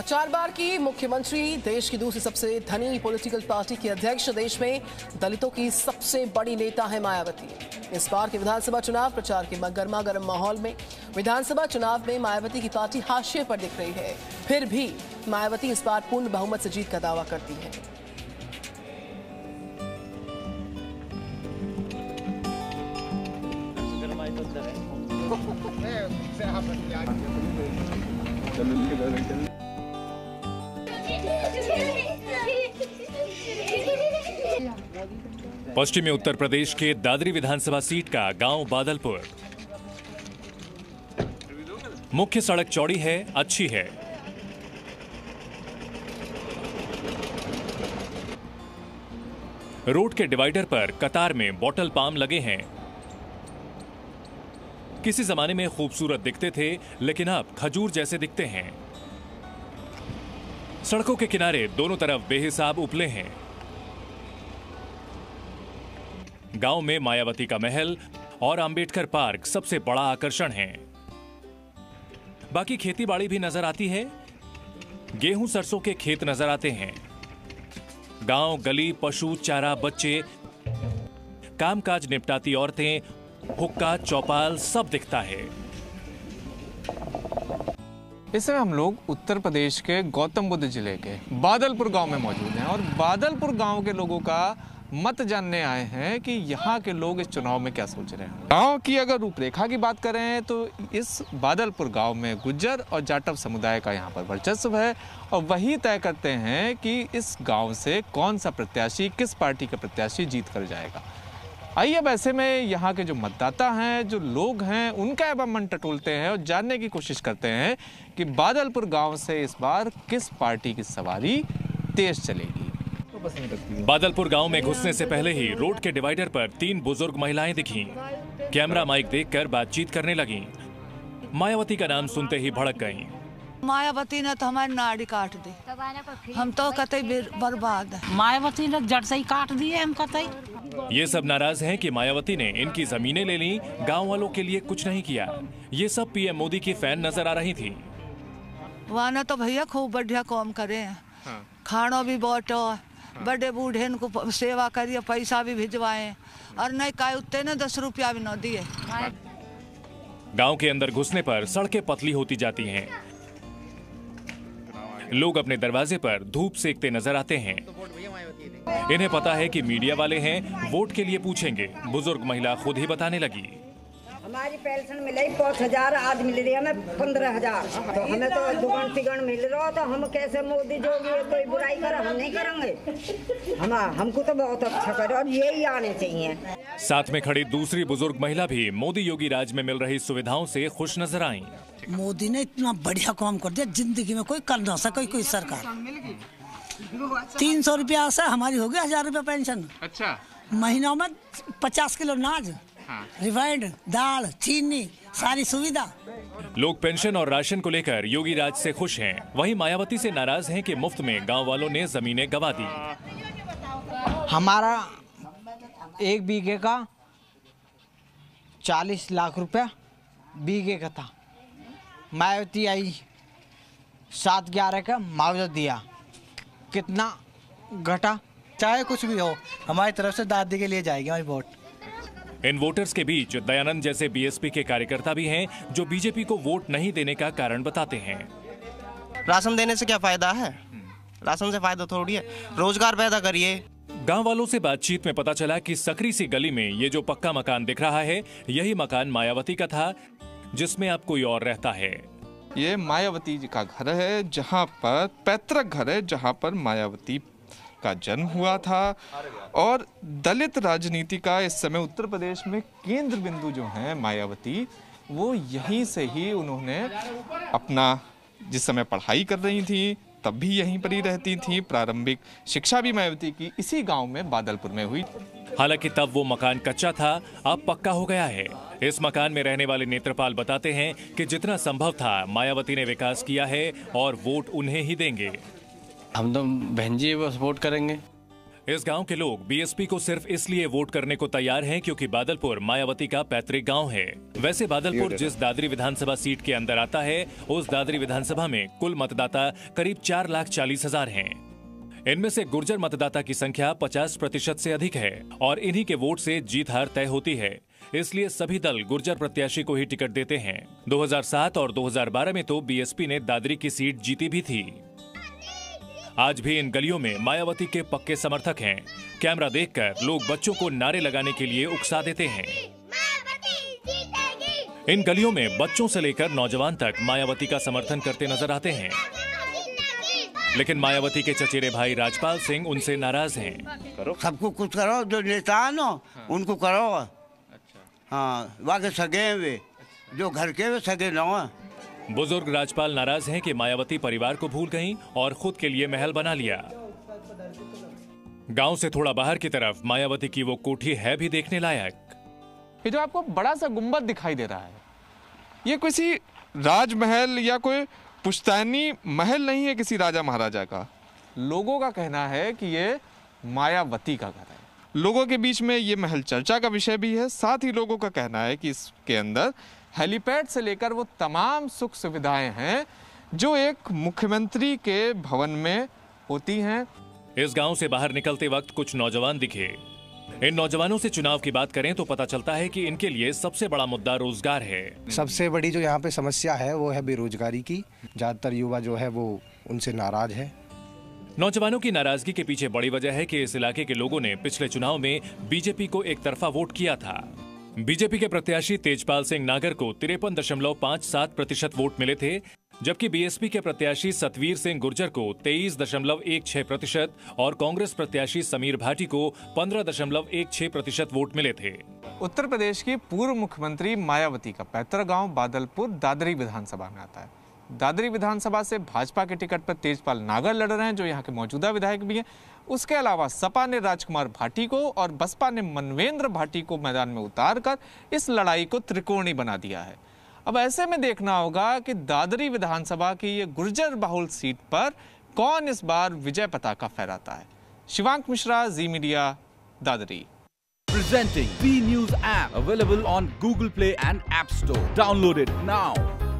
4 बार की मुख्यमंत्री, देश की दूसरी सबसे धनी पॉलिटिकल पार्टी की अध्यक्ष, देश में दलितों की सबसे बड़ी नेता है मायावती। इस बार के विधानसभा चुनाव प्रचार के गर्मा गर्म माहौल में विधानसभा चुनाव में मायावती की पार्टी हाशिए पर दिख रही है। फिर भी मायावती इस बार पूर्ण बहुमत से जीत का दावा करती है। पश्चिमी उत्तर प्रदेश के दादरी विधानसभा सीट का गांव बादलपुर। मुख्य सड़क चौड़ी है, अच्छी है। रोड के डिवाइडर पर कतार में बॉटल पाम लगे हैं। किसी जमाने में खूबसूरत दिखते थे, लेकिन अब खजूर जैसे दिखते हैं। सड़कों के किनारे दोनों तरफ बेहिसाब उपले हैं। गांव में मायावती का महल और अंबेडकर पार्क सबसे बड़ा आकर्षण है। बाकी खेतीबाड़ी भी नजर आती है। गेहूं सरसों के खेत नजर आते हैं। गांव, गली, पशु चारा, बच्चे, कामकाज निपटाती औरतें, हुक्का, चौपाल सब दिखता है। इस समय हम लोग उत्तर प्रदेश के गौतम बुद्ध जिले के बादलपुर गांव में मौजूद हैं और बादलपुर गांव के लोगों का मत जानने आए हैं कि यहाँ के लोग इस चुनाव में क्या सोच रहे हैं। गांव की अगर रूपरेखा की बात करें तो इस बादलपुर गांव में गुज्जर और जाटव समुदाय का यहाँ पर वर्चस्व है और वही तय करते हैं कि इस गांव से कौन सा प्रत्याशी, किस पार्टी का प्रत्याशी जीत कर जाएगा। आइए अब ऐसे में यहाँ के जो मतदाता हैं, जो लोग हैं, उनका अब मन टटोलते हैं और जानने की कोशिश करते हैं कि बादलपुर गांव से इस बार किस पार्टी की सवारी तेज चलेगी। बादलपुर गांव में घुसने से पहले ही रोड के डिवाइडर पर 3 बुजुर्ग महिलाएं दिखीं। कैमरा माइक देखकर बातचीत करने लगीं। मायावती का नाम सुनते ही भड़क गईं। मायावती ने तो हमारी नाड़ी काट दी, हम तो कतई बर्बाद है। मायावती ने जड़ से ही काट दिए हम कतई। ये सब नाराज हैं कि मायावती ने इनकी जमीनें ले ली, गांव वालों के लिए कुछ नहीं किया। ये सब पीएम मोदी की फैन नजर आ रही थी। वहाँ ने तो भैया खूब बढ़िया काम करे हैं। खाना भी बांटो, बड़े बूढ़े इनको सेवा करिए, पैसा भी भिजवाए और नहीं का उतने ने 10 रुपया भी न दिए। गांव के अंदर घुसने पर सड़कें पतली होती जाती हैं। लोग अपने दरवाजे पर धूप सेकते नजर आते हैं। इन्हें पता है कि मीडिया वाले हैं, वोट के लिए पूछेंगे। बुजुर्ग महिला खुद ही बताने लगी। हमारी पेंशन मिले 5,000, आज मिल रही है हमें 15,000। तो हमें तो दुगन तिगन मिल रहा, तो हम कैसे मोदी जोगी कोई बुराई करे, हम नहीं करेंगे। हमको तो बहुत अच्छा करे और यही आने चाहिए। साथ में खड़ी दूसरी बुजुर्ग महिला भी मोदी योगी राज में मिल रही सुविधाओं से खुश नजर आईं। मोदी ने इतना बढ़िया काम कर दिया, जिंदगी में कोई कर ना सके कोई सरकार। 300 रुपया से हमारी हो गई 1,000 रुपया पेंशन। अच्छा, महीनों में 50 किलो अनाज, रिफाइंड, दाल, चीनी, सारी सुविधा। लोग पेंशन और राशन को लेकर योगी राज से खुश हैं। वहीं मायावती से नाराज हैं कि मुफ्त में गांव वालों ने जमीनें गंवा दी। हमारा 1 बीघे का 40 लाख रुपया बीघे का था। मायावती आई 7-11 का मुआवजा दिया, कितना घटा। चाहे कुछ भी हो, हमारी तरफ से दादी के लिए जाएगी हमारी वोट। इन वोटर्स के बीच दयानंद जैसे बीएसपी के कार्यकर्ता भी हैं, जो बीजेपी को वोट नहीं देने का कारण बताते हैं। राशन देने से क्या फायदा है? राशन से फायदा थोड़ी है, रोजगार पैदा करिए। गांव वालों से बातचीत में पता चला कि सकरी सी गली में ये जो पक्का मकान दिख रहा है, यही मकान मायावती का था, जिसमें अब कोई और रहता है। ये मायावती जी का घर है, जहाँ पर पैतृक घर है, जहाँ पर मायावती का जन्म हुआ था। और दलित राजनीति का इस समय उत्तर प्रदेश में केंद्र बिंदु जो है मायावती, वो यहीं से ही उन्होंने अपना, जिस समय पढ़ाई कर रही थी तब भी यहीं पर ही रहती थी। प्रारंभिक शिक्षा भी मायावती की इसी गांव में बादलपुर में हुई। हालांकि तब वो मकान कच्चा था, अब पक्का हो गया है। इस मकान में रहने वाले नेत्रपाल बताते हैं कि जितना संभव था मायावती ने विकास किया है और वोट उन्हें ही देंगे। हम तो बहन जी को सपोर्ट करेंगे। इस गांव के लोग बीएसपी को सिर्फ इसलिए वोट करने को तैयार हैं क्योंकि बादलपुर मायावती का पैतृक गांव है। वैसे बादलपुर जिस दादरी विधानसभा सीट के अंदर आता है, उस दादरी विधानसभा में कुल मतदाता करीब 4,40,000 हैं। इनमें से गुर्जर मतदाता की संख्या 50% से अधिक है और इन्हीं के वोट से जीत हार तय होती है। इसलिए सभी दल गुर्जर प्रत्याशी को ही टिकट देते हैं। 2007 और 2012 में तो बीएसपी ने दादरी की सीट जीती भी थी। आज भी इन गलियों में मायावती के पक्के समर्थक हैं। कैमरा देखकर लोग बच्चों को नारे लगाने के लिए उकसा देते हैं। इन गलियों में बच्चों से लेकर नौजवान तक मायावती का समर्थन करते नजर आते हैं। लेकिन मायावती के चचेरे भाई राजपाल सिंह उनसे नाराज हैं। सबको कुछ करो, जो नेता है ना उनको करो। हाँ, वाके सगे वे, जो घर के वे सगे न। बुजुर्ग राजपाल नाराज हैं कि मायावती परिवार को भूल गईं और खुद के लिए महल बना लिया। गांव से थोड़ा बाहर की तरफ मायावती की वो कोठी है भी देखने लायक। ये जो आपको बड़ा सा गुंबद दिखाई दे रहा है, ये किसी राजमहल या कोई पुश्तैनी महल नहीं है किसी राजा महाराजा का। लोगों का कहना है कि ये मायावती का घर है। लोगों के बीच में ये महल चर्चा का विषय भी है। साथ ही लोगों का कहना है कि इसके अंदर हेलीपैड से लेकर वो तमाम सुख सुविधाएं हैं जो एक मुख्यमंत्री के भवन में होती हैं। इस गांव से बाहर निकलते वक्त कुछ नौजवान दिखे। इन नौजवानों से चुनाव की बात करें तो पता चलता है कि इनके लिए सबसे बड़ा मुद्दा रोजगार है। सबसे बड़ी जो यहाँ पे समस्या है वो है बेरोजगारी की। ज्यादातर युवा जो है वो उनसे नाराज है। नौजवानों की नाराजगी के पीछे बड़ी वजह है कि इस इलाके के लोगों ने पिछले चुनाव में बीजेपी को एक तरफा वोट किया था। बीजेपी के प्रत्याशी तेजपाल सिंह नागर को 53.57% वोट मिले थे, जबकि बीएसपी के प्रत्याशी सतवीर सिंह गुर्जर को 23.16% और कांग्रेस प्रत्याशी समीर भाटी को 15.16% वोट मिले थे। उत्तर प्रदेश की पूर्व मुख्यमंत्री मायावती का पैतृक गांव बादलपुर दादरी विधानसभा में आता है। दादरी विधानसभा से भाजपा के टिकट पर तेजपाल नागर लड़ रहे हैं, जो यहाँ के मौजूदा विधायक भी हैं। उसके अलावा सपा ने राजकुमार भाटी को और बसपा ने मनवेंद्र भाटी को मैदान में उतारकर इस लड़ाई को त्रिकोणी बना दिया है। अब ऐसे में देखना होगा कि दादरी विधानसभा की ये गुर्जर बहुल सीट पर कौन इस बार विजय पताका फहराता है। Shivank Mishra, Zee media, Dadri. Presenting B News app available on Google Play and App Store. Download it now.